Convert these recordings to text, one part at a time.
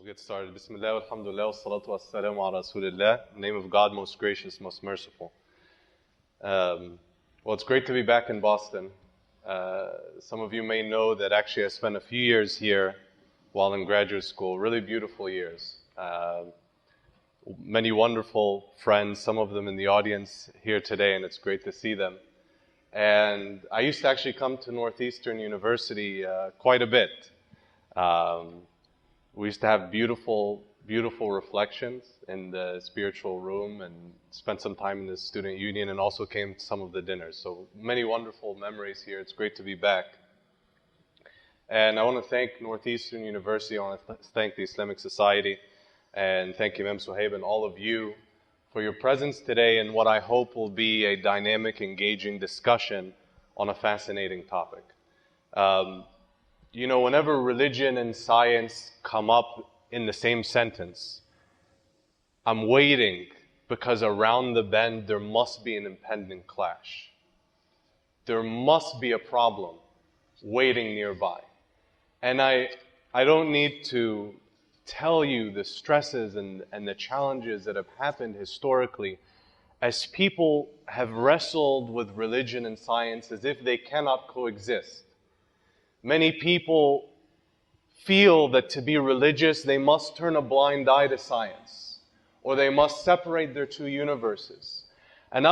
We'll get started. Bismillah, alhamdulillah, wassalatu wassalamu ala rasulillah. In the name of God, most gracious, most merciful. Well, it's great to be back in Boston. Some of you may know that actually I spent a few years here while in graduate school. Really beautiful years. Many wonderful friends, some of them in the audience here today, and it's great to see them. And I used to actually come to Northeastern University quite a bit. We used to have beautiful reflections in the spiritual room and spent some time in the student union and also came to some of the dinners. So many wonderful memories here. It's great to be back. And I want to thank Northeastern University. I want to thank the Islamic Society and thank Imam Suhaib and all of you for your presence today in what I hope will be a dynamic, engaging discussion on a fascinating topic. You know, whenever religion and science come up in the same sentence, I'm waiting because around the bend there must be an impending clash. There must be a problem waiting nearby. And I don't need to tell you the stresses and the challenges that have happened historically as people have wrestled with religion and science as if they cannot coexist. Many people feel that to be religious, they must turn a blind eye to science, or they must separate their two universes. And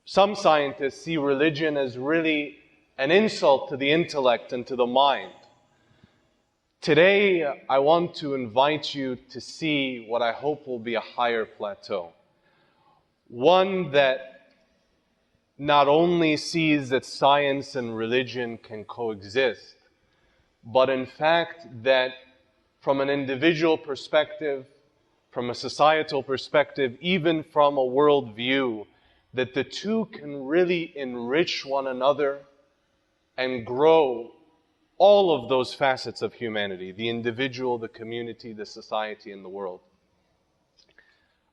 some scientists see religion as really an insult to the intellect and to the mind. Today, I want to invite you to see what I hope will be a higher plateau. One that not only sees that science and religion can coexist, but in fact that from an individual perspective, from a societal perspective, even from a worldview, that the two can really enrich one another and grow all of those facets of humanity, the individual, the community, the society, and the world.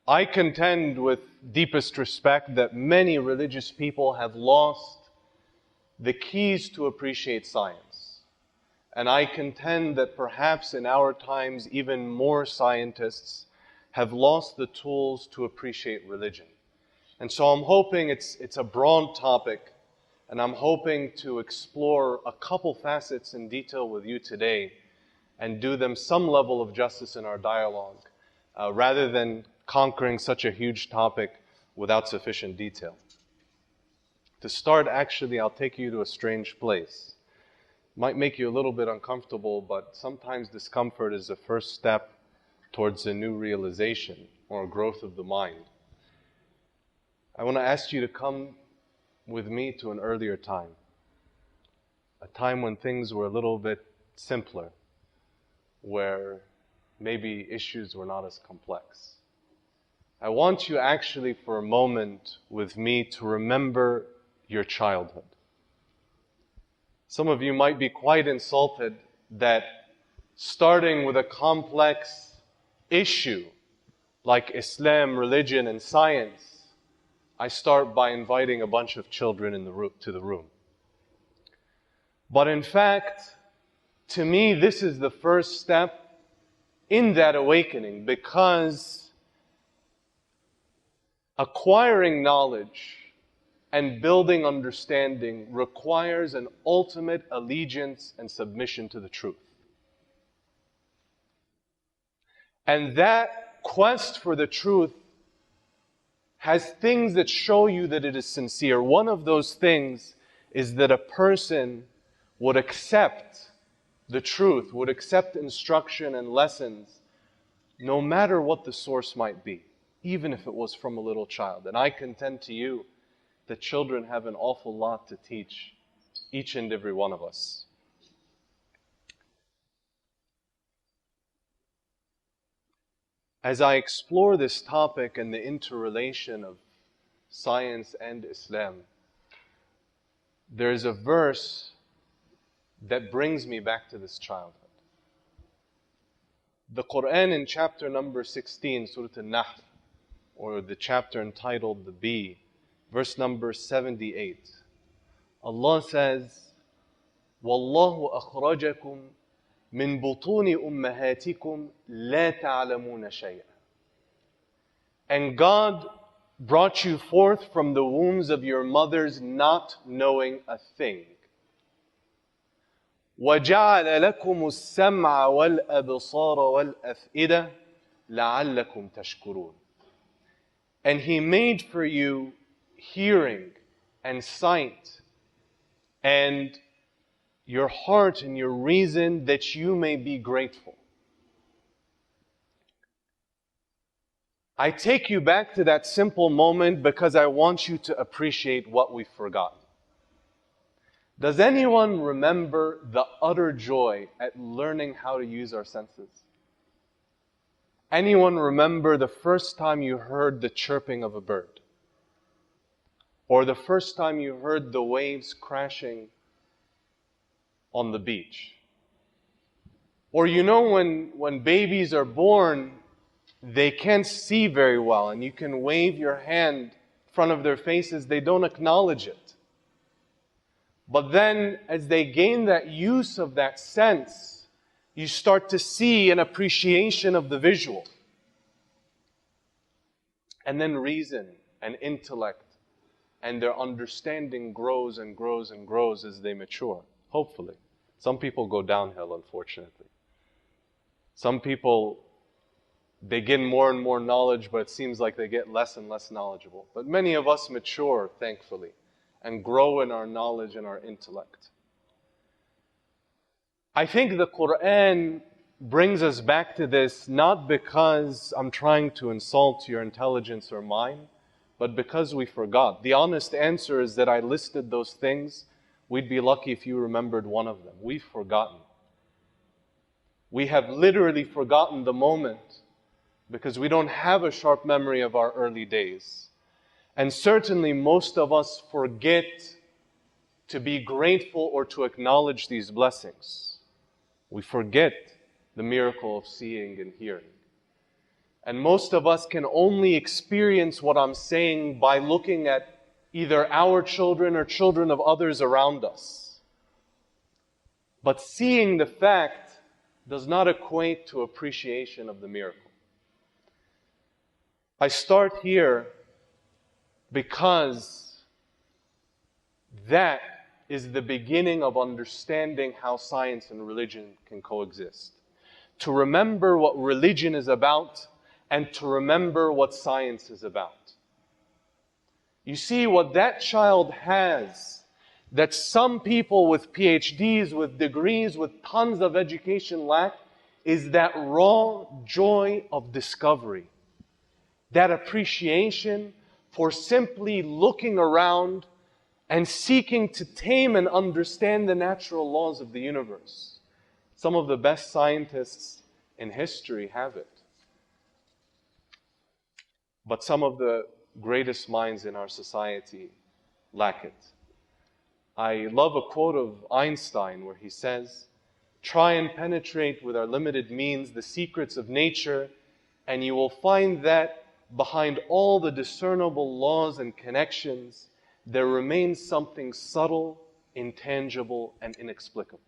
I contend with deepest respect that many religious people have lost the keys to appreciate science. And I contend that perhaps in our times even more scientists have lost the tools to appreciate religion. And so I'm hoping it's a broad topic, and I'm hoping to explore a couple facets in detail with you today and do them some level of justice in our dialogue, rather than conquering such a huge topic without sufficient detail. To start, actually, I'll take you to a strange place. Might make you a little bit uncomfortable, but sometimes discomfort is the first step towards a new realization or growth of the mind. I want to ask you to come with me to an earlier time, a time when things were a little bit simpler, where maybe issues were not as complex. I want you actually for a moment with me to remember your childhood. Some of you might be quite insulted that starting with a complex issue like Islam, religion, and science, I start by inviting a bunch of children to the room. But in fact, to me, this is the first step in that awakening, because acquiring knowledge and building understanding requires an ultimate allegiance and submission to the truth. And that quest for the truth has things that show you that it is sincere. One of those things is that a person would accept the truth, would accept instruction and lessons, no matter what the source might be, even if it was from a little child. And I contend to you that children have an awful lot to teach each and every one of us. As I explore this topic and the interrelation of science and Islam, there is a verse that brings me back to this childhood. The Quran in chapter number 16, Surah An-Nahl, or the chapter entitled The Bee, verse number 78. Allah says, وَاللَّهُ أَخْرَجَكُمْ من بطون أمهاتكم لا تعلمون شيئا. And God brought you forth from the wombs of your mothers not knowing a thing. وَجَعَلَ لَكُمُ السَّمْعَ وَالْأَبْصَارَ وَالْأَفْئِدَةَ لَعَلَّكُمْ تَشْكُرُونَ. And He made for you hearing and sight and your heart and your reason that you may be grateful. I take you back to that simple moment because I want you to appreciate what we've forgotten. Does anyone remember the utter joy at learning how to use our senses? Anyone remember the first time you heard the chirping of a bird? Or the first time you heard the waves crashing on the beach? Or you know when babies are born, they can't see very well, and you can wave your hand in front of their faces, they don't acknowledge it. But then, as they gain that use of that sense, you start to see an appreciation of the visual. And then reason and intellect and their understanding grows and grows and grows as they mature, hopefully. Some people go downhill, unfortunately. Some people, they gain more and more knowledge, but it seems like they get less and less knowledgeable. But many of us mature, thankfully, and grow in our knowledge and our intellect. I think the Quran brings us back to this not because I'm trying to insult your intelligence or mine, but because we forgot. The honest answer is that I listed those things. We'd be lucky if you remembered one of them. We've forgotten. We have literally forgotten the moment because we don't have a sharp memory of our early days. And certainly most of us forget to be grateful or to acknowledge these blessings. We forget the miracle of seeing and hearing. And most of us can only experience what I'm saying by looking at either our children or children of others around us. But seeing the fact does not equate to appreciation of the miracle. I start here because that is the beginning of understanding how science and religion can coexist. To remember what religion is about and to remember what science is about. You see, what that child has, that some people with PhDs, with degrees, with tons of education lack, is that raw joy of discovery. That appreciation for simply looking around and seeking to tame and understand the natural laws of the universe. Some of the best scientists in history have it. But some of the greatest minds in our society lack it. I love a quote of Einstein where he says, "Try and penetrate with our limited means the secrets of nature, and you will find that behind all the discernible laws and connections, there remains something subtle, intangible, and inexplicable."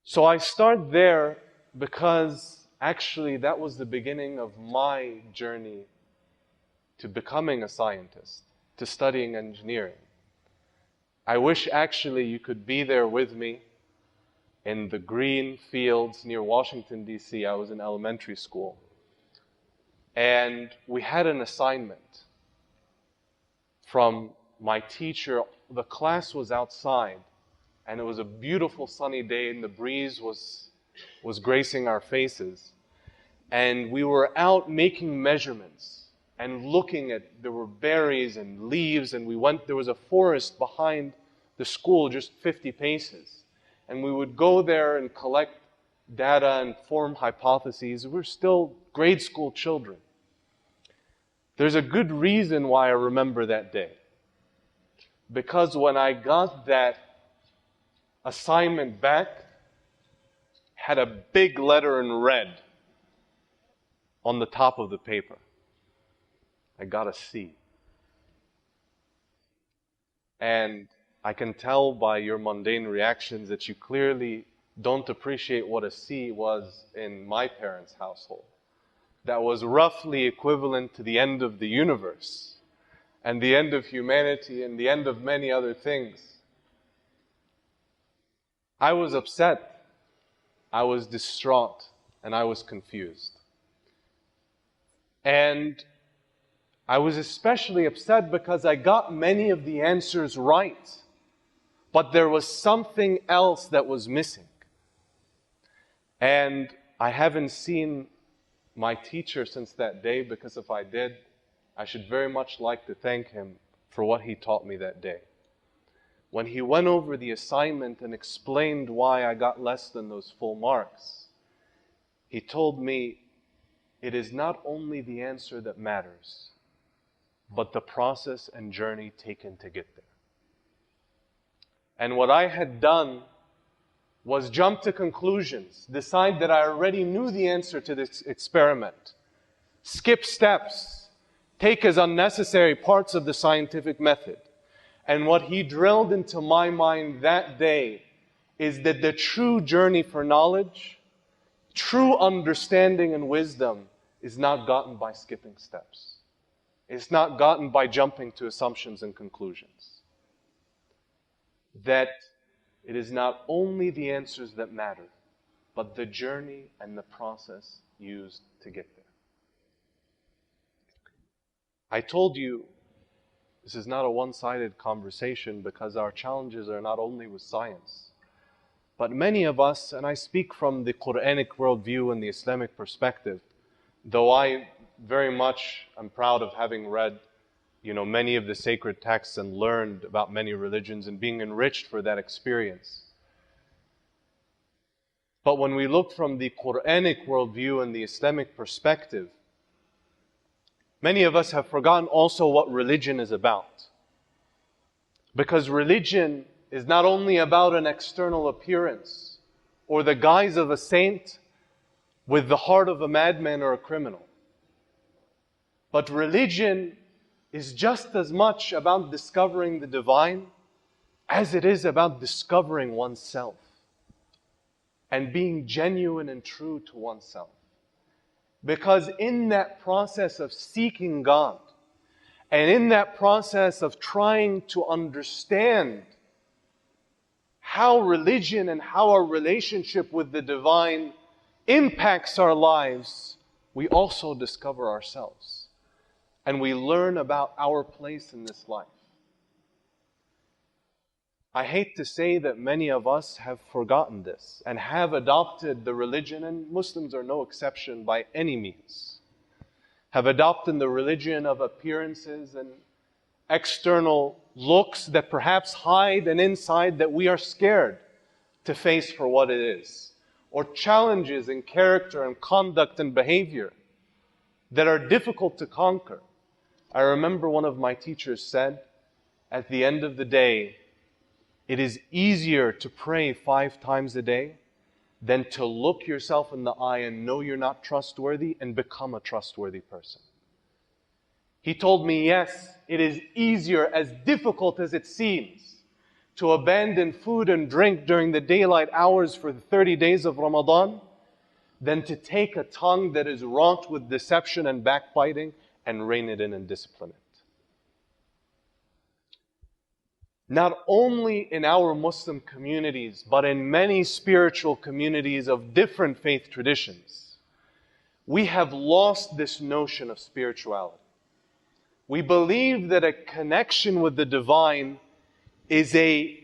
So I start there because actually that was the beginning of my journey to becoming a scientist, to studying engineering. I wish actually you could be there with me in the green fields near Washington, D.C. I was in elementary school. And we had an assignment from my teacher. The class was outside, and it was a beautiful sunny day, and the breeze was gracing our faces. And we were out making measurements and looking at, there were berries and leaves, and there was a forest behind the school just 50 paces. And we would go there and collect data and form hypotheses. We're still grade school children. There's a good reason why I remember that day. Because when I got that assignment back, had a big letter in red on the top of the paper. I got a C. And I can tell by your mundane reactions that you clearly don't appreciate what a C was in my parents' household. That was roughly equivalent to the end of the universe, and the end of humanity, and the end of many other things. I was upset, I was distraught, and I was confused. And I was especially upset because I got many of the answers right, but there was something else that was missing. And I haven't seen my teacher since that day, because if I did, I should very much like to thank him for what he taught me that day. When he went over the assignment and explained why I got less than those full marks, he told me, it is not only the answer that matters, but the process and journey taken to get there. And what I had done was jump to conclusions, decide that I already knew the answer to this experiment, skip steps, take as unnecessary parts of the scientific method. And what he drilled into my mind that day is that the true journey for knowledge, true understanding and wisdom is not gotten by skipping steps. It's not gotten by jumping to assumptions and conclusions. That it is not only the answers that matter, but the journey and the process used to get there. I told you this is not a one-sided conversation, because our challenges are not only with science, but many of us, and I speak from the Quranic worldview and the Islamic perspective, though I very much am proud of having read, many of the sacred texts and learned about many religions and being enriched for that experience. But when we look from the Quranic worldview and the Islamic perspective, many of us have forgotten also what religion is about. Because religion is not only about an external appearance or the guise of a saint with the heart of a madman or a criminal. But religion is just as much about discovering the divine as it is about discovering oneself and being genuine and true to oneself. Because in that process of seeking God, and in that process of trying to understand how religion and how our relationship with the divine impacts our lives, we also discover ourselves. And we learn about our place in this life. I hate to say that many of us have forgotten this and have adopted the religion, and Muslims are no exception by any means, have adopted the religion of appearances and external looks that perhaps hide an inside that we are scared to face for what it is, or challenges in character and conduct and behavior that are difficult to conquer. I remember one of my teachers said, at the end of the day, it is easier to pray 5 times a day than to look yourself in the eye and know you're not trustworthy and become a trustworthy person. He told me, yes, it is easier, as difficult as it seems, to abandon food and drink during the daylight hours for the 30 days of Ramadan than to take a tongue that is wrought with deception and backbiting and rein it in and discipline it. Not only in our Muslim communities, but in many spiritual communities of different faith traditions, we have lost this notion of spirituality. We believe that a connection with the divine is a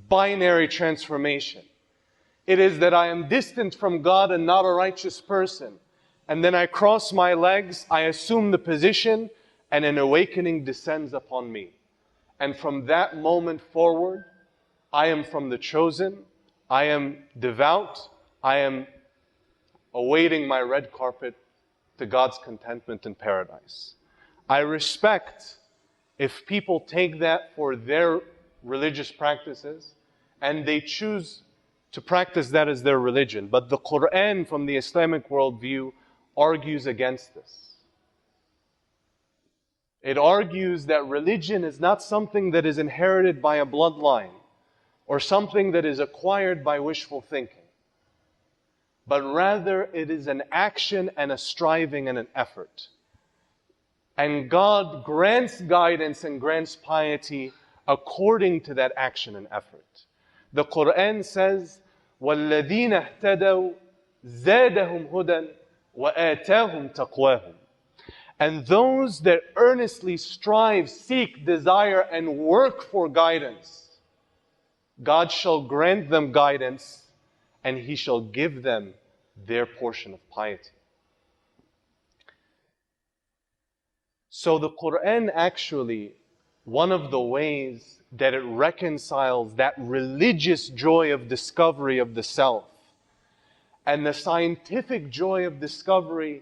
binary transformation. It is that I am distant from God and not a righteous person. And then I cross my legs, I assume the position, and an awakening descends upon me. And from that moment forward, I am from the chosen, I am devout, I am awaiting my red carpet to God's contentment in paradise. I respect if people take that for their religious practices and they choose to practice that as their religion. But the Quran from the Islamic worldview argues against this. It argues that religion is not something that is inherited by a bloodline or something that is acquired by wishful thinking, but rather it is an action and a striving and an effort. And God grants guidance and grants piety according to that action and effort. The Quran says, وَالَّذِينَ اهْتَدَوْا زَادَهُمْ هُدًى وَآتَاهُمْ تَقْوَاهُمْ. And those that earnestly strive, seek, desire, and work for guidance, God shall grant them guidance, and He shall give them their portion of piety. So the Quran actually, one of the ways that it reconciles that religious joy of discovery of the self and the scientific joy of discovery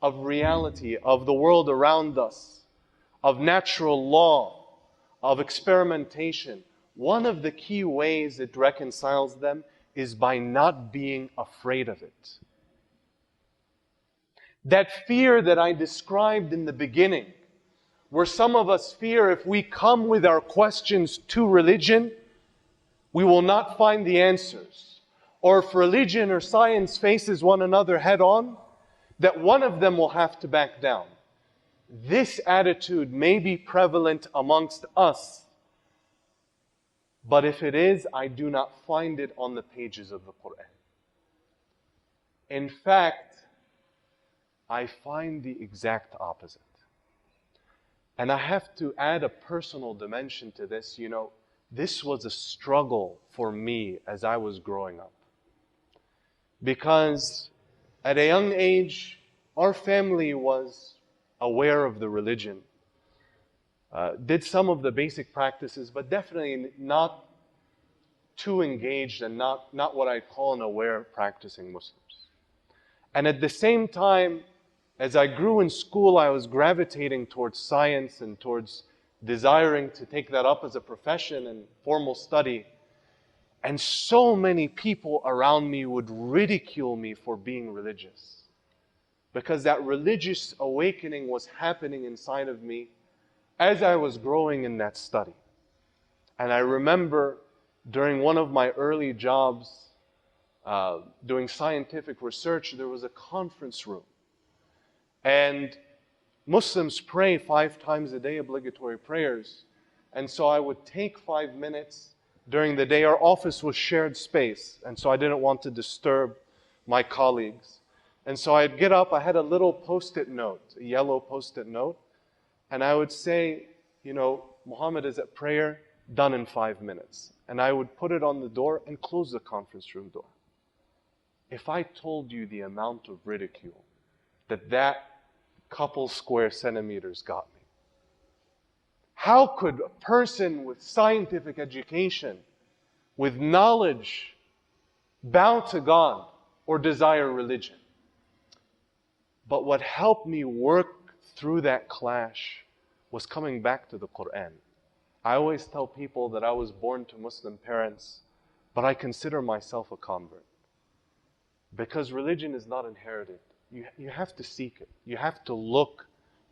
of reality, of the world around us, of natural law, of experimentation, one of the key ways it reconciles them is by not being afraid of it. That fear that I described in the beginning, where some of us fear if we come with our questions to religion, we will not find the answers. Or if religion or science faces one another head on, that one of them will have to back down. This attitude may be prevalent amongst us, but if it is, I do not find it on the pages of the Quran. In fact, I find the exact opposite. And I have to add a personal dimension to this. You know, this was a struggle for me as I was growing up. Because at a young age, our family was aware of the religion, did some of the basic practices, but definitely not too engaged and not what I'd call an aware practicing Muslims. And at the same time, as I grew in school, I was gravitating towards science and towards desiring to take that up as a profession and formal study. And so many people around me would ridicule me for being religious, because that religious awakening was happening inside of me as I was growing in that study. And I remember during one of my early jobs, doing scientific research, there was a conference room. And Muslims pray 5 times a day, obligatory prayers. And so I would take 5 minutes during the day. Our office was shared space, and so I didn't want to disturb my colleagues. And so I'd get up, I had a little post-it note, a yellow post-it note, and I would say, you know, Muhammad is at prayer, done in 5 minutes. And I would put it on the door and close the conference room door. If I told you the amount of ridicule that couple square centimeters got me. How could a person with scientific education, with knowledge, bow to God or desire religion? But what helped me work through that clash was coming back to the Quran. I always tell people that I was born to Muslim parents, but I consider myself a convert. Because religion is not inherited. You have to seek it. You have to look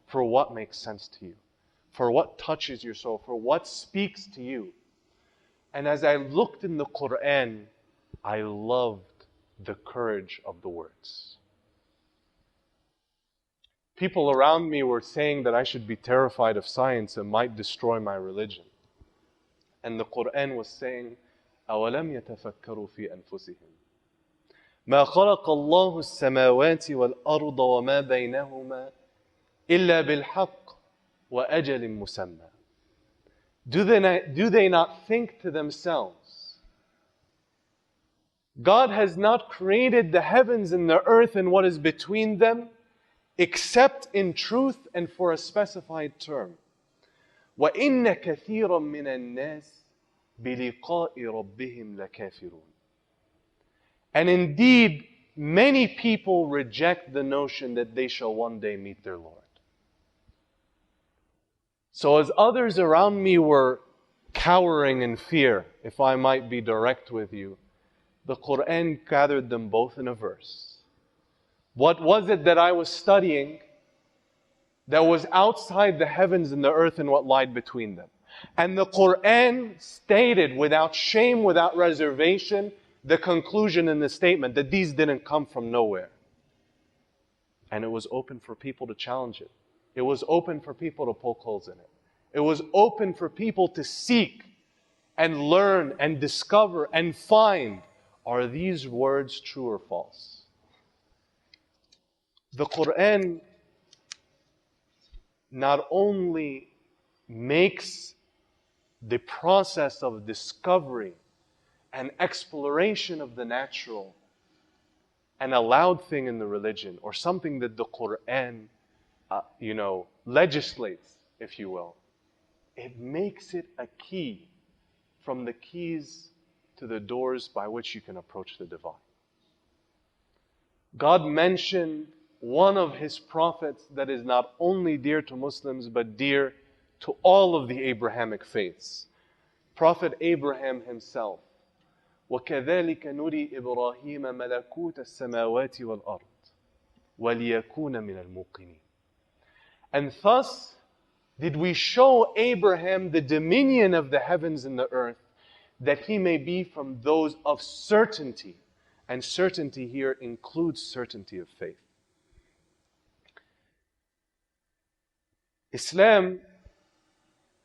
for what makes sense to you, for what touches your soul, for what speaks to you. And as I looked in the Quran, I loved the courage of the words. People around me were saying that I should be terrified of science and might destroy my religion. And the Quran was saying, أَوَلَمْ يَتَفَكَّرُوا فِي أَنفُسِهِمْ مَا خَلَقَ اللَّهُ السَّمَاوَاتِ وَالْأَرْضَ وَمَا بَيْنَهُمَا إِلَّا بِالْحَقِّ وَأَجَلٍ مُسَمَّى. Do they not think to themselves, God has not created the heavens and the earth and what is between them except in truth and for a specified term. وَإِنَّ كَثِيرًا مِنَ النَّاسِ بِلِقَاءِ رَبِّهِمْ لَكَافِرُونَ. And indeed, many people reject the notion that they shall one day meet their Lord. So as others around me were cowering in fear, if I might be direct with you, the Quran gathered them both in a verse. What was it that I was studying? that was outside the heavens and the earth and what lied between them. And the Quran stated without shame, without reservation, the conclusion in the statement that these didn't come from nowhere. And it was open for people to challenge it. It was open for people to poke holes in it. It was open for people to seek and learn and discover and find, are these words true or false? The Quran not only makes the process of discovery and exploration of the natural an allowed thing in the religion, or something that the Quran, legislates, if you will. It makes it a key from the keys to the doors by which you can approach the divine. God mentioned one of His prophets that is not only dear to Muslims, but dear to all of the Abrahamic faiths. Prophet Abraham himself. وَكَذَلِكَ نُرِي إِبْرَاهِيمَ مَلَكُوتَ السَّمَاوَاتِ وَالْأَرْضِ وَلِيَكُونَ مِنَ الْمُوقِنِينَ. And thus did we show Abraham the dominion of the heavens and the earth, that he may be from those of certainty. And certainty here includes certainty of faith. Islam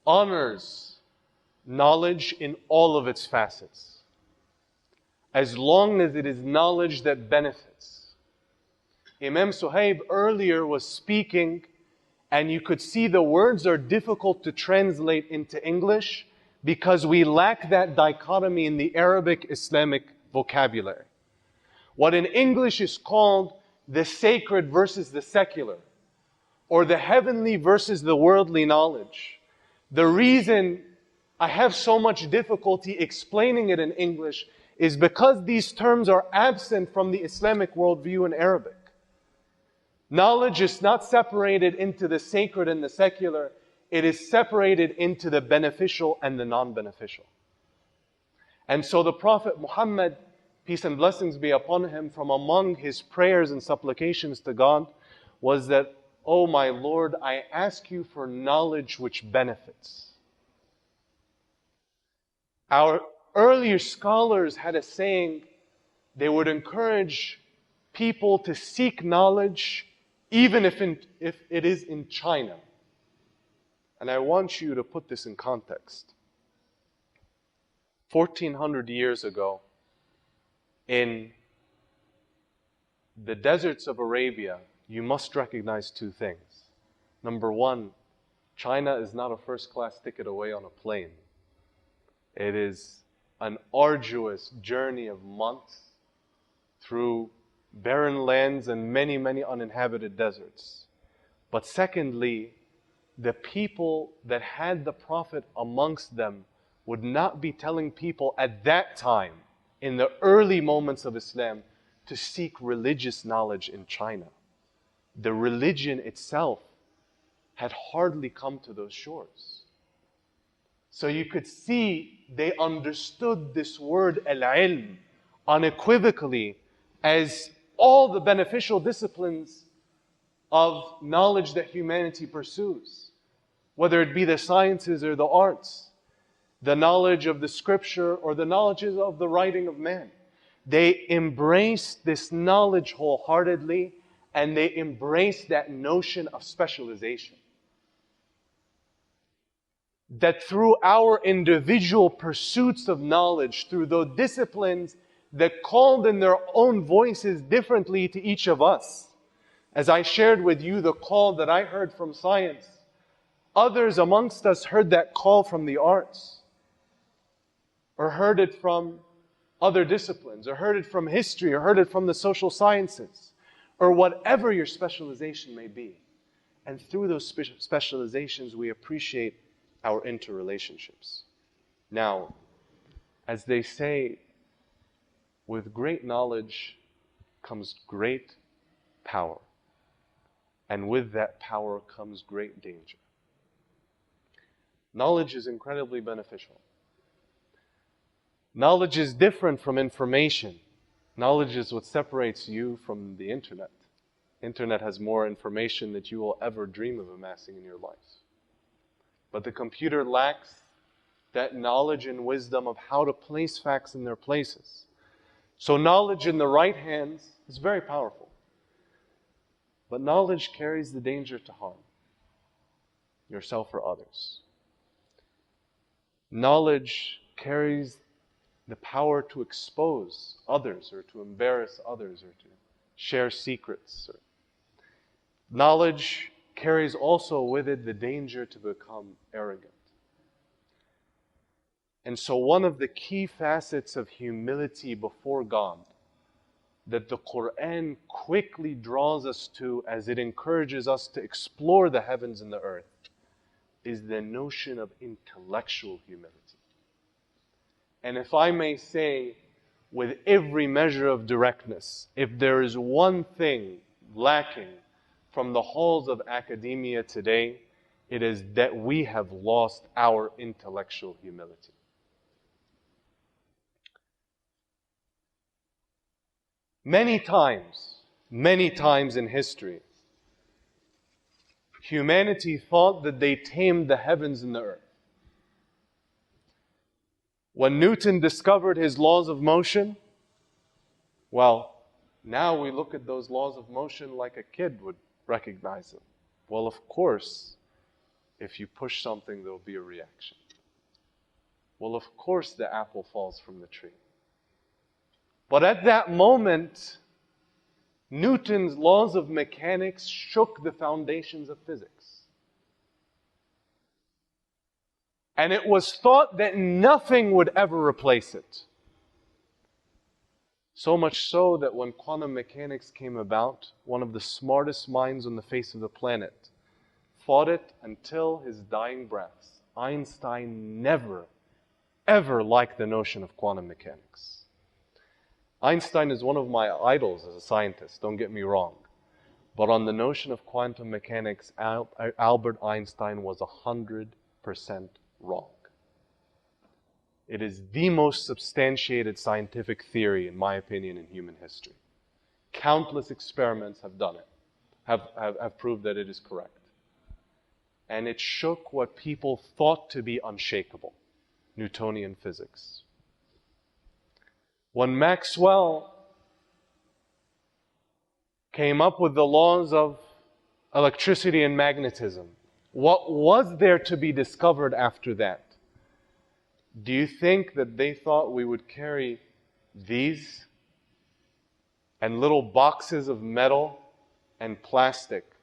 honors knowledge in all of its facets, as long as it is knowledge that benefits. Imam Suhaib earlier was speaking, and you could see the words are difficult to translate into English because we lack that dichotomy in the Arabic Islamic vocabulary. What in English is called the sacred versus the secular, or the heavenly versus the worldly knowledge. The reason I have so much difficulty explaining it in English is because these terms are absent from the Islamic worldview in Arabic. Knowledge is not separated into the sacred and the secular. It is separated into the beneficial and the non-beneficial. And so the Prophet Muhammad, peace and blessings be upon him, from among his prayers and supplications to God was that, "Oh my Lord, I ask you for knowledge which benefits." Our earlier scholars had a saying, they would encourage people to seek knowledge even if it is in China. And I want you to put this in context. 1400 years ago, in the deserts of Arabia, you must recognize two things. Number one, China is not a first-class ticket away on a plane. It is an arduous journey of months through barren lands and many, many uninhabited deserts. But secondly, the people that had the Prophet amongst them would not be telling people at that time, in the early moments of Islam, to seek religious knowledge in China. The religion itself had hardly come to those shores. So you could see they understood this word al-ilm unequivocally as all the beneficial disciplines of knowledge that humanity pursues, whether it be the sciences or the arts, the knowledge of the scripture or the knowledges of the writing of man. They embraced this knowledge wholeheartedly, and they embraced that notion of specialization. That through our individual pursuits of knowledge, through those disciplines that called in their own voices differently to each of us. As I shared with you the call that I heard from science, others amongst us heard that call from the arts, or heard it from other disciplines, or heard it from history, or heard it from the social sciences, or whatever your specialization may be. And through those specializations, we appreciate our interrelationships. Now, as they say, with great knowledge comes great power. And with that power comes great danger. Knowledge is incredibly beneficial. Knowledge is different from information. Knowledge is what separates you from the internet. Internet has more information that you will ever dream of amassing in your life. But the computer lacks that knowledge and wisdom of how to place facts in their places. So knowledge in the right hands is very powerful. But knowledge carries the danger to harm yourself or others. Knowledge carries the power to expose others or to embarrass others or to share secrets. Knowledge carries also with it the danger to become arrogant. And so one of the key facets of humility before God that the Quran quickly draws us to as it encourages us to explore the heavens and the earth is the notion of intellectual humility. And if I may say, with every measure of directness, if there is one thing lacking from the halls of academia today, it is that we have lost our intellectual humility. Many times in history, humanity thought that they tamed the heavens and the earth. When Newton discovered his laws of motion, well, now we look at those laws of motion like a kid would recognize them. Well, of course, if you push something, there will be a reaction. Well, of course, the apple falls from the tree. But at that moment, Newton's laws of mechanics shook the foundations of physics. And it was thought that nothing would ever replace it. So much so that when quantum mechanics came about, one of the smartest minds on the face of the planet fought it until his dying breaths. Einstein never, ever liked the notion of quantum mechanics. Einstein is one of my idols as a scientist, don't get me wrong. But on the notion of quantum mechanics, Albert Einstein was 100% wrong. It is the most substantiated scientific theory, in my opinion, in human history. Countless experiments have done it, have proved that it is correct. And it shook what people thought to be unshakable, Newtonian physics. When Maxwell came up with the laws of electricity and magnetism, what was there to be discovered after that? Do you think that they thought we would carry these and little boxes of metal and plastic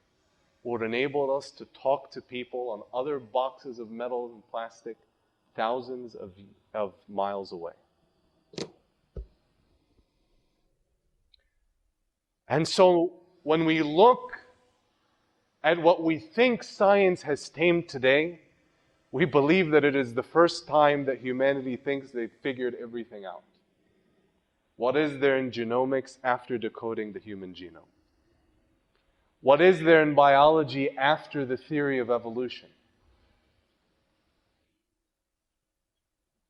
would enable us to talk to people on other boxes of metal and plastic thousands of miles away? And so when we look at what we think science has tamed today, we believe that it is the first time that humanity thinks they've figured everything out. What is there in genomics after decoding the human genome? What is there in biology after the theory of evolution?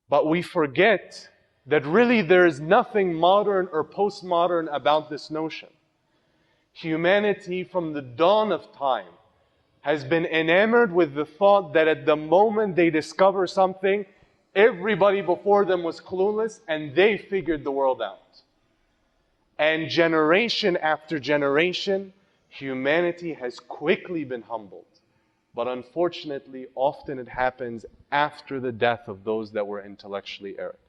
But we forget that really there is nothing modern or postmodern about this notion. Humanity from the dawn of time has been enamored with the thought that at the moment they discover something, everybody before them was clueless and they figured the world out. And generation after generation, humanity has quickly been humbled. But unfortunately, often it happens after the death of those that were intellectually arrogant.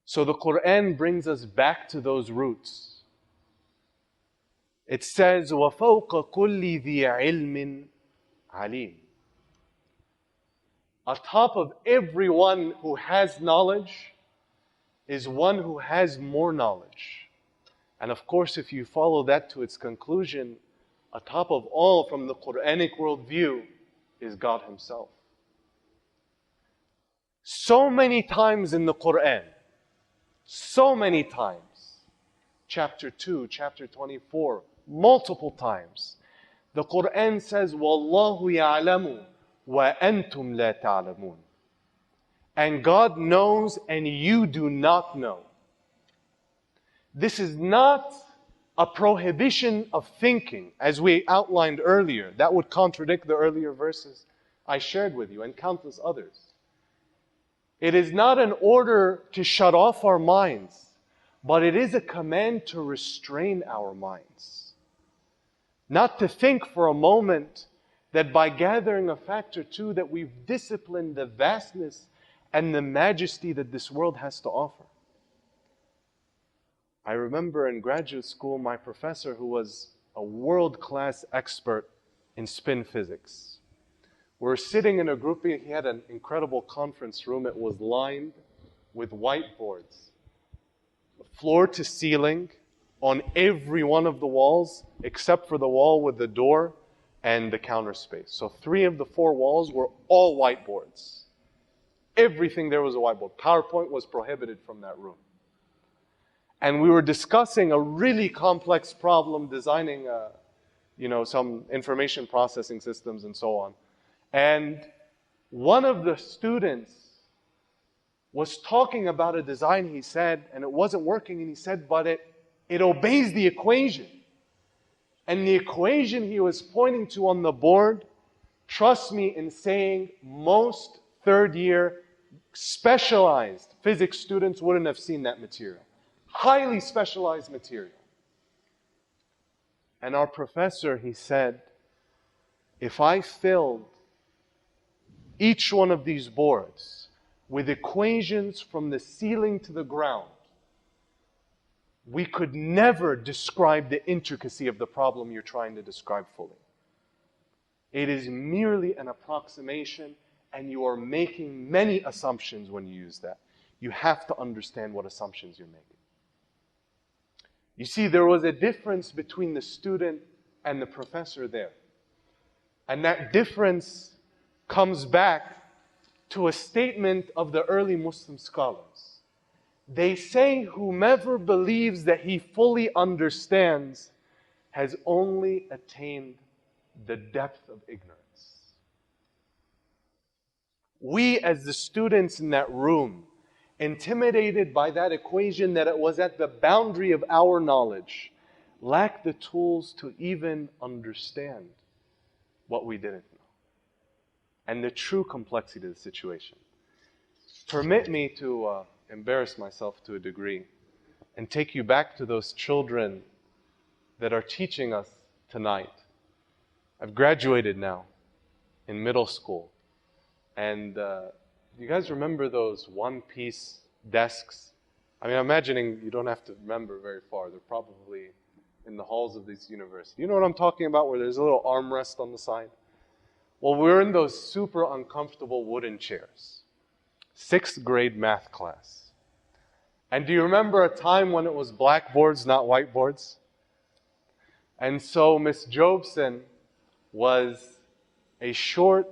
So the Quran brings us back to those roots. It says, وَفَوْقَ كُلِّ ذِي عِلْمٍ عَلِيمٍ. Atop of everyone who has knowledge is one who has more knowledge. And of course, if you follow that to its conclusion, atop of all from the Quranic worldview is God Himself. So many times in the Quran, so many times, chapter 2, chapter 24, multiple times, the Quran says, وَاللَّهُ يَعْلَمُ وَأَنْتُمْ لَا تَعْلَمُونَ. And God knows and you do not know. This is not a prohibition of thinking, as we outlined earlier. That would contradict the earlier verses I shared with you and countless others. It is not an order to shut off our minds, but it is a command to restrain our minds. Not to think for a moment that by gathering a fact or two that we've disciplined the vastness and the majesty that this world has to offer. I remember in graduate school, my professor, who was a world-class expert in spin physics. We're sitting in a group, he had an incredible conference room. It was lined with whiteboards, floor to ceiling, on every one of the walls, except for the wall with the door and the counter space. So 3 of the 4 walls were all whiteboards. Everything there was a whiteboard. PowerPoint was prohibited from that room. And we were discussing a really complex problem, designing some information processing systems and so on. And one of the students was talking about a design, he said, and it wasn't working, and he said, but it obeys the equation. And the equation he was pointing to on the board, trust me in saying, most third-year specialized physics students wouldn't have seen that material. Highly specialized material. And our professor, he said, if I filled each one of these boards with equations from the ceiling to the ground, we could never describe the intricacy of the problem you're trying to describe fully. It is merely an approximation, and you are making many assumptions when you use that. You have to understand what assumptions you're making. You see, there was a difference between the student and the professor there. And that difference comes back to a statement of the early Muslim scholars. They say, whomever believes that he fully understands has only attained the depth of ignorance. We, as the students in that room, intimidated by that equation that it was at the boundary of our knowledge, lack the tools to even understand what we didn't know and the true complexity of the situation. Permit me to embarrass myself to a degree and take you back to those children that are teaching us tonight. I've graduated now in middle school, and you guys remember those one-piece desks? I mean, I'm imagining you don't have to remember very far. They're probably in the halls of these universities. You know what I'm talking about, where there's a little armrest on the side? Well, we're in those super uncomfortable wooden chairs. 6th grade math class. And do you remember a time when it was blackboards, not whiteboards? And so Miss Jobson was a short,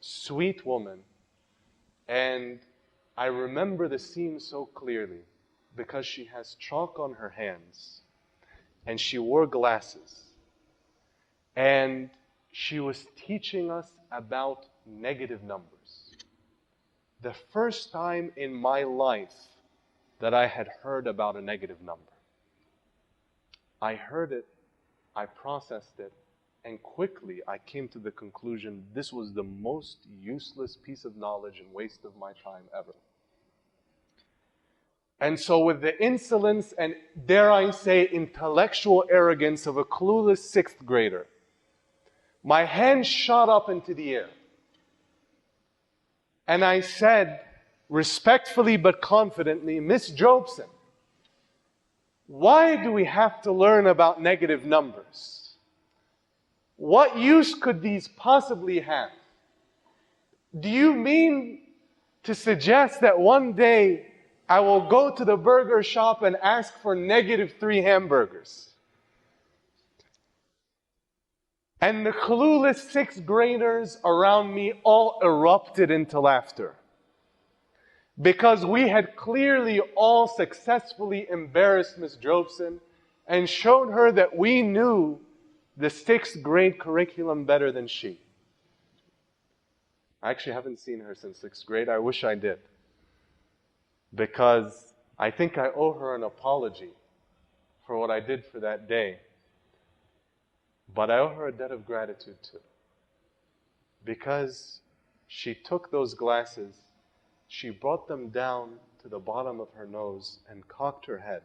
sweet woman. And I remember the scene so clearly because she has chalk on her hands and she wore glasses. And she was teaching us about negative numbers. The first time in my life that I had heard about a negative number. I heard it, I processed it, and quickly I came to the conclusion this was the most useless piece of knowledge and waste of my time ever. And so with the insolence and, dare I say, intellectual arrogance of a clueless 6th grader, my hand shot up into the air. And I said, respectfully but confidently, Miss Jobson, why do we have to learn about negative numbers? What use could these possibly have? Do you mean to suggest that one day I will go to the burger shop and ask for -3 hamburgers? And the clueless 6th graders around me all erupted into laughter. Because we had clearly all successfully embarrassed Miss Jobson and shown her that we knew the 6th grade curriculum better than she. I actually haven't seen her since 6th grade. I wish I did. Because I think I owe her an apology for what I did for that day. But I owe her a debt of gratitude too. Because she took those glasses, she brought them down to the bottom of her nose and cocked her head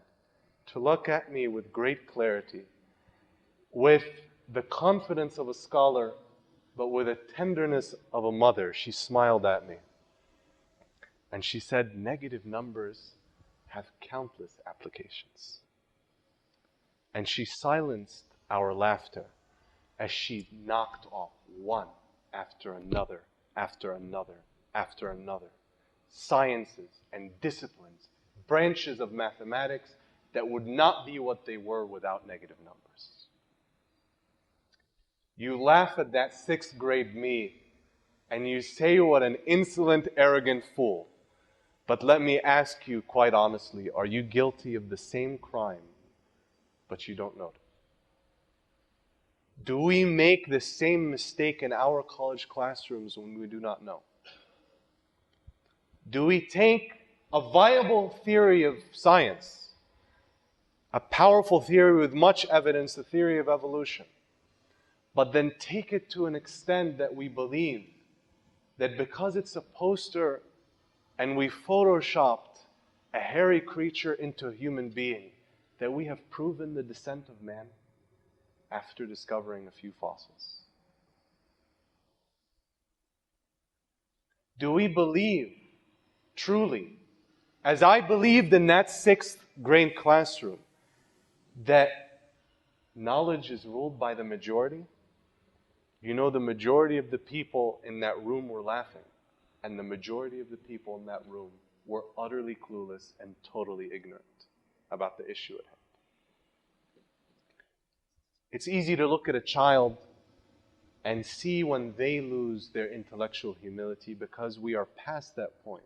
to look at me with great clarity, with the confidence of a scholar, but with the tenderness of a mother. She smiled at me. And she said, negative numbers have countless applications. And she silenced our laughter as she knocked off one after another, after another, after another. Sciences and disciplines, branches of mathematics that would not be what they were without negative numbers. You laugh at that 6th grade me and you say, what an insolent, arrogant fool. But let me ask you quite honestly, are you guilty of the same crime, but you don't know it? Do we make the same mistake in our college classrooms when we do not know? Do we take a viable theory of science, a powerful theory with much evidence, the theory of evolution, but then take it to an extent that we believe that because it's a poster and we photoshopped a hairy creature into a human being, that we have proven the descent of man after discovering a few fossils? Do we believe truly, as I believed in that 6th grade classroom, that knowledge is ruled by the majority? You know, the majority of the people in that room were laughing, and the majority of the people in that room were utterly clueless and totally ignorant about the issue at hand. It's easy to look at a child and see when they lose their intellectual humility because we are past that point.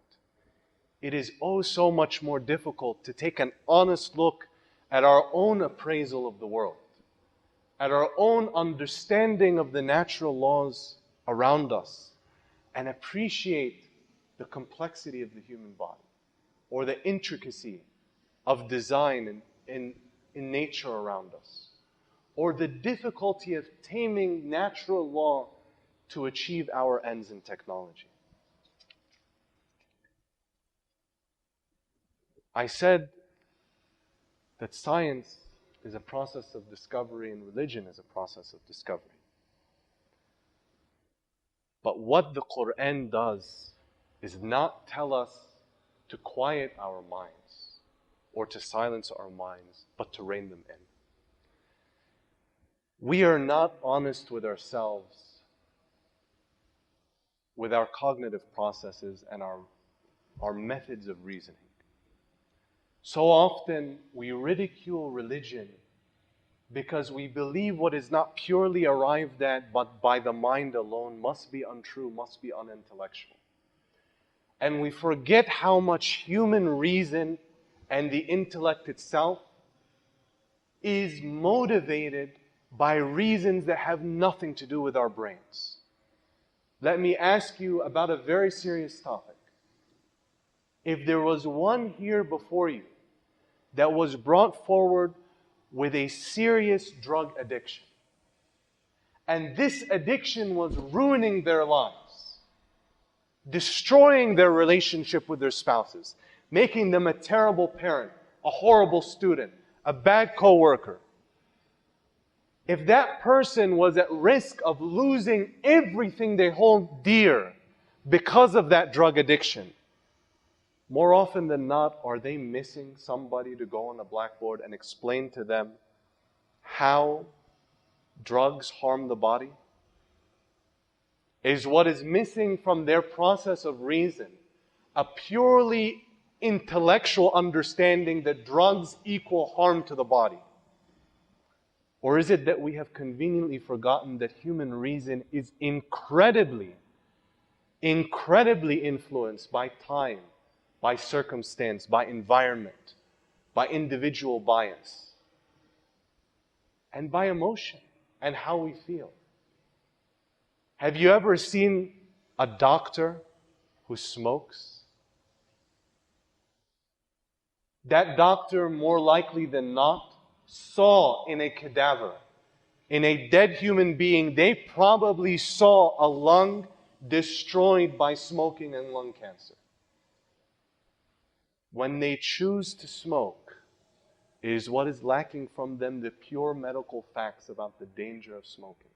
It is oh so much more difficult to take an honest look at our own appraisal of the world, at our own understanding of the natural laws around us, and appreciate the complexity of the human body or the intricacy of design in nature around us, or the difficulty of taming natural law to achieve our ends in technology. I said that science is a process of discovery and religion is a process of discovery. But what the Quran does is not tell us to quiet our minds or to silence our minds, but to rein them in. We are not honest with ourselves, with our cognitive processes and our methods of reasoning. So often we ridicule religion because we believe what is not purely arrived at but by the mind alone must be untrue, must be unintellectual. And we forget how much human reason and the intellect itself is motivated by reasons that have nothing to do with our brains. Let me ask you about a very serious topic. If there was one here before you that was brought forward with a serious drug addiction, and this addiction was ruining their lives, destroying their relationship with their spouses, making them a terrible parent, a horrible student, a bad coworker. If that person was at risk of losing everything they hold dear because of that drug addiction, more often than not, are they missing somebody to go on a blackboard and explain to them how drugs harm the body? Is what is missing from their process of reason a purely intellectual understanding that drugs equal harm to the body? Or is it that we have conveniently forgotten that human reason is incredibly influenced by time, by circumstance, by environment, by individual bias, and by emotion and how we feel? Have you ever seen a doctor who smokes? That doctor, more likely than not, saw in a cadaver, in a dead human being, they probably saw a lung destroyed by smoking and lung cancer. When they choose to smoke, it is what is lacking from them the pure medical facts about the danger of smoking.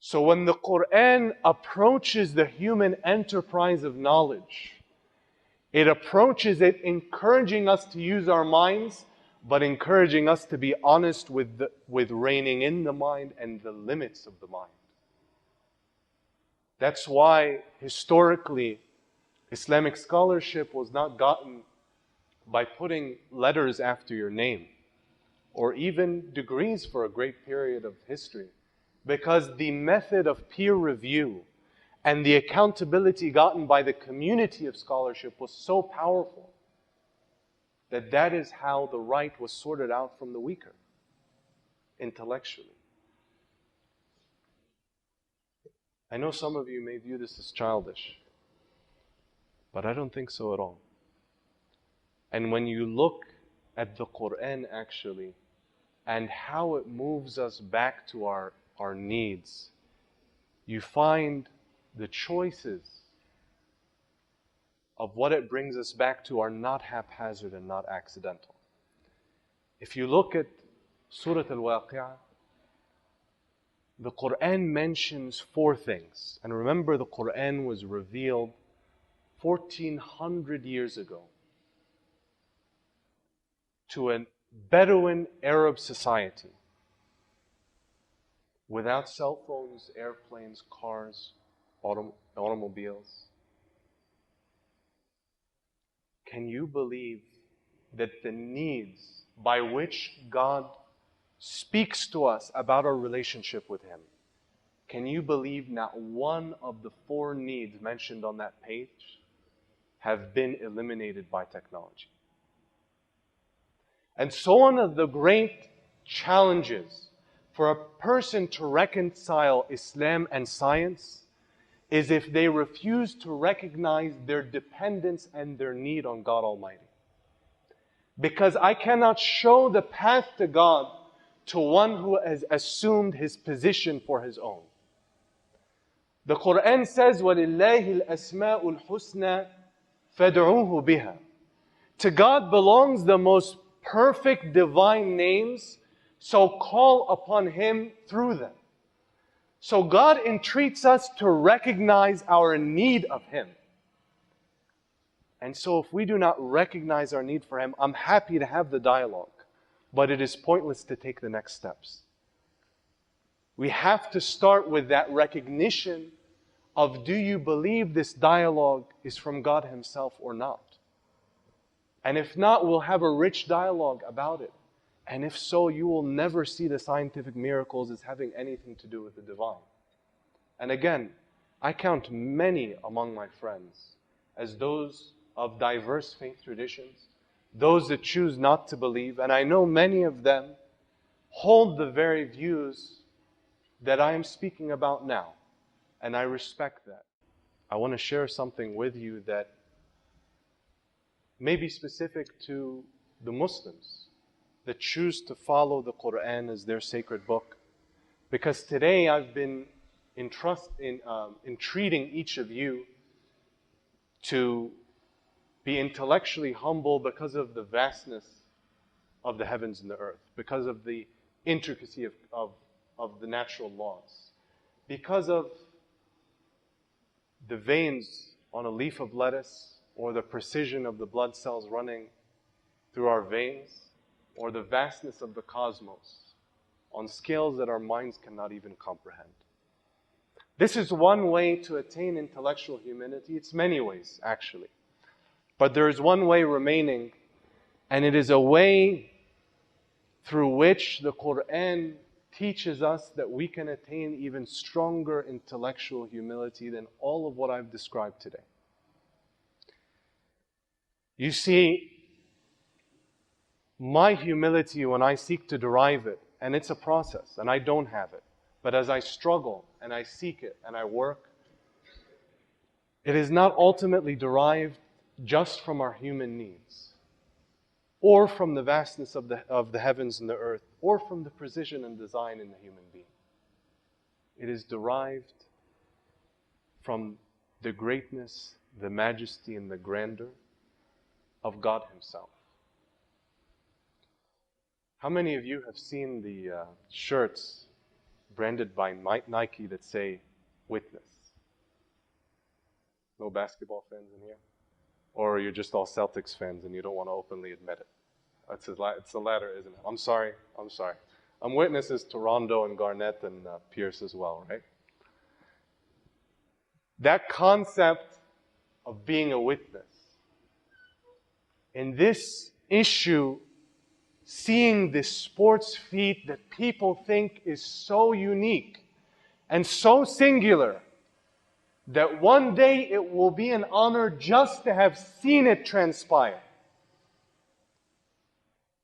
So when the Quran approaches the human enterprise of knowledge, it approaches it encouraging us to use our minds, but encouraging us to be honest with reining in the mind and the limits of the mind. That's why historically Islamic scholarship was not gotten by putting letters after your name or even degrees for a great period of history, because the method of peer review and the accountability gotten by the community of scholarship was so powerful that is how the right was sorted out from the weaker, intellectually. I know some of you may view this as childish, but I don't think so at all. And when you look at the Quran actually, and how it moves us back to our needs, you find the choices of what it brings us back to are not haphazard and not accidental. If you look at Surah Al-Waqi'ah, the Quran mentions 4 things. And remember, the Quran was revealed 1400 years ago to a Bedouin Arab society without cell phones, airplanes, cars, automobiles. Can you believe that the needs by which God speaks to us about our relationship with Him, can you believe not one of the 4 needs mentioned on that page have been eliminated by technology? And so one of the great challenges for a person to reconcile Islam and science is if they refuse to recognize their dependence and their need on God Almighty. Because I cannot show the path to God to one who has assumed his position for his own. The Quran says, وَلِلَّهِ الْأَسْمَاءُ الْحُسْنَى فَادْعُوهُ بِهَا. To God belongs the most perfect divine names, so call upon Him through them. So God entreats us to recognize our need of Him. And so if we do not recognize our need for Him, I'm happy to have the dialogue, but it is pointless to take the next steps. We have to start with that recognition of, do you believe this dialogue is from God Himself or not? And if not, we'll have a rich dialogue about it. And if so, you will never see the scientific miracles as having anything to do with the divine. And again, I count many among my friends as those of diverse faith traditions, those that choose not to believe, and I know many of them hold the very views that I am speaking about now, and I respect that. I want to share something with you that may be specific to the Muslims that choose to follow the Quran as their sacred book. Because today I've been entreating each of you to be intellectually humble because of the vastness of the heavens and the earth, because of the intricacy of the natural laws, because of the veins on a leaf of lettuce, or the precision of the blood cells running through our veins, or the vastness of the cosmos on scales that our minds cannot even comprehend. This is one way to attain intellectual humility. It's many ways, actually. But there is one way remaining, and it is a way through which the Quran teaches us that we can attain even stronger intellectual humility than all of what I've described today. You see, my humility, when I seek to derive it, and it's a process, and I don't have it, but as I struggle and I seek it and I work, it is not ultimately derived just from our human needs. or from the vastness of the heavens and the earth, or from the precision and design in the human being. It is derived from the greatness, the majesty, and the grandeur of God Himself. How many of you have seen the shirts branded by Nike that say, "Witness"? No basketball fans in here? Or you're just all Celtics fans and you don't want to openly admit it? It's the latter, isn't it? I'm sorry. I'm witnesses to Rondo and Garnett and Pierce as well, right? That concept of being a witness. In this issue, seeing this sports feat that people think is so unique and so singular that one day it will be an honor just to have seen it transpire.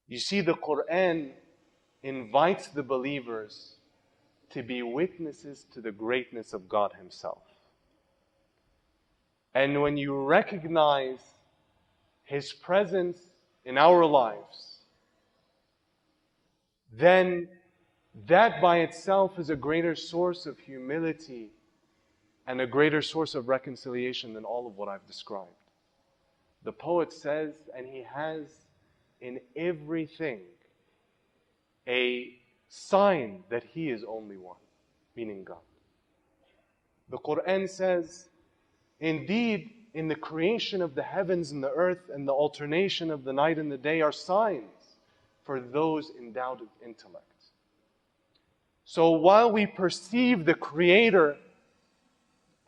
You see, the Quran invites the believers to be witnesses to the greatness of God Himself. And when you recognize His presence in our lives, then that by itself is a greater source of humility and a greater source of reconciliation than all of what I've described. The poet says, and he has in everything a sign that He is only one, meaning God. The Quran says, indeed, in the creation of the heavens and the earth and the alternation of the night and the day are signs for those endowed with intellect. So while we perceive the Creator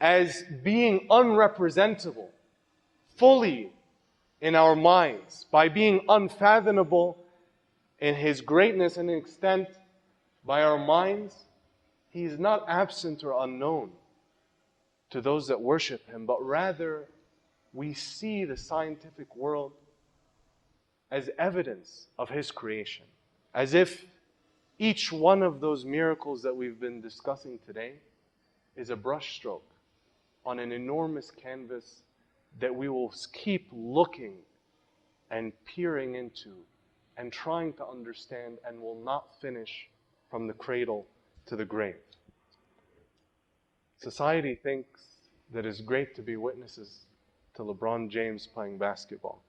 as being unrepresentable fully in our minds, by being unfathomable in His greatness and extent by our minds, He is not absent or unknown to those that worship Him, but rather we see the scientific world as evidence of His creation, as if each one of those miracles that we've been discussing today is a brushstroke on an enormous canvas that we will keep looking and peering into and trying to understand and will not finish from the cradle to the grave. Society thinks that it's great to be witnesses to LeBron James playing basketball.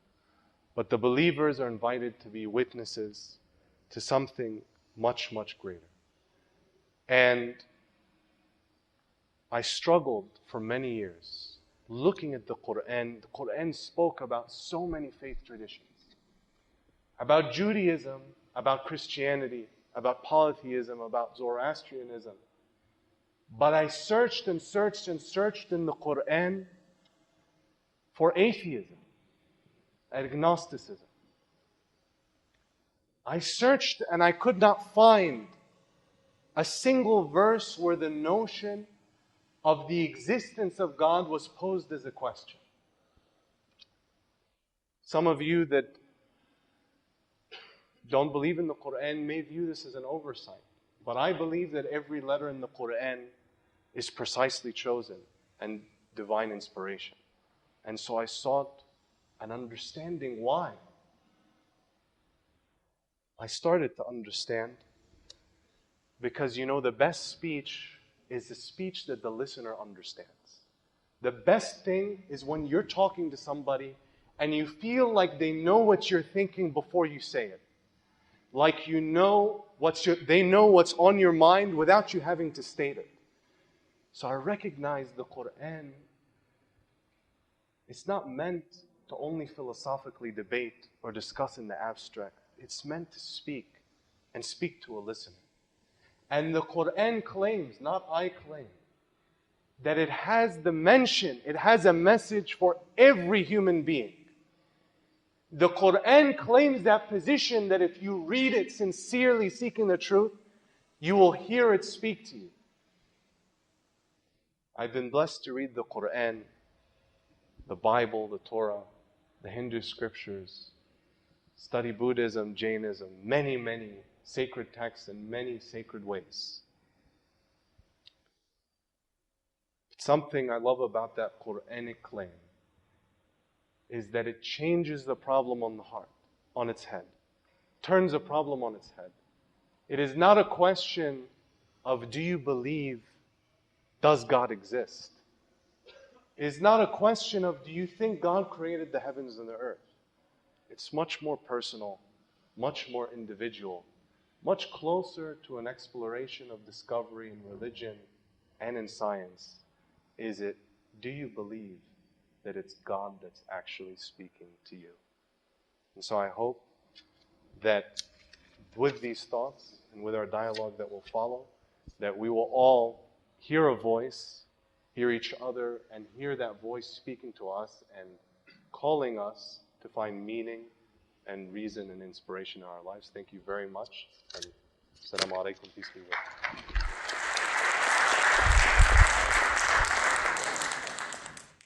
But the believers are invited to be witnesses to something much, much greater. And I struggled for many years looking at the Quran. The Quran spoke about so many faith traditions. About Judaism, about Christianity, about polytheism, about Zoroastrianism. But I searched and searched and searched in the Quran for atheism, agnosticism. I searched and I could not find a single verse where the notion of the existence of God was posed as a question. Some of you that don't believe in the Quran may view this as an oversight. But I believe that every letter in the Quran is precisely chosen and divine inspiration. And so I sought an understanding why. I started to understand because, the best speech is the speech that the listener understands. The best thing is when you're talking to somebody and you feel like they know what you're thinking before you say it. Like they know what's on your mind without you having to state it. So I recognize the Quran, it's not meant to only philosophically debate or discuss in the abstract. It's meant to speak and speak to a listener. And the Quran claims, not I claim, that it has the mention, it has a message for every human being. The Quran claims that position that if you read it sincerely seeking the truth, you will hear it speak to you. I've been blessed to read the Quran, the Bible, the Torah, the Hindu scriptures, study Buddhism, Jainism, many, many sacred texts in many sacred ways. Something I love about that Quranic claim is that it changes the problem on the heart. on its head, turns a problem on its head. It is not a question of do you believe, does God exist? It is not a question of do you think God created the heavens and the earth? It's much more personal, much more individual, much closer to an exploration of discovery in religion and in science. Is it, do you believe that it's God that's actually speaking to you? And so I hope that with these thoughts and with our dialogue that will follow, that we will all hear a voice, hear each other, and hear that voice speaking to us and calling us to find meaning and reason and inspiration in our lives. Thank you very much. And Assalamu alaikum, peace be with you.